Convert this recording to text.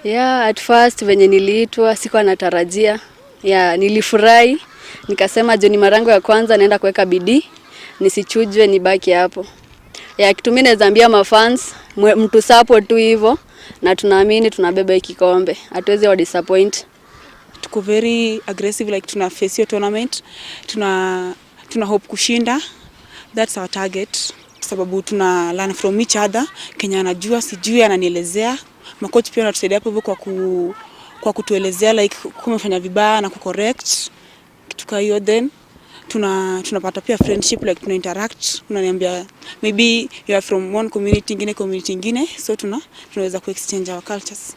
Yeah, at first venye niliitwa sikuwa natarajia. Yeah, nilifurahi. Nikasema John Marango ya kwanza naenda kuweka bidii, nisichujwe nibaki hapo. Yeah, kitu mimi naweza ambia mafans, mtu support tu hivyo na tunaamini tunabeba hiki kikombe. Hatuwezi wa disappoint. Tuko very aggressive like tuna face your tournament. Tuna hope kushinda. That's our target. Sababu tuna learn from each other. Kenya anajua sijui ananielezea. Makocha pia wanatusaidia hapo kwa kutuelezea like kumefanya vibaya na kucorrect. Kitu kwa hiyo then tunapata pia friendship like tuna interact. Unaniambia maybe you are from one community ingine so tunaweza ku exchange our cultures.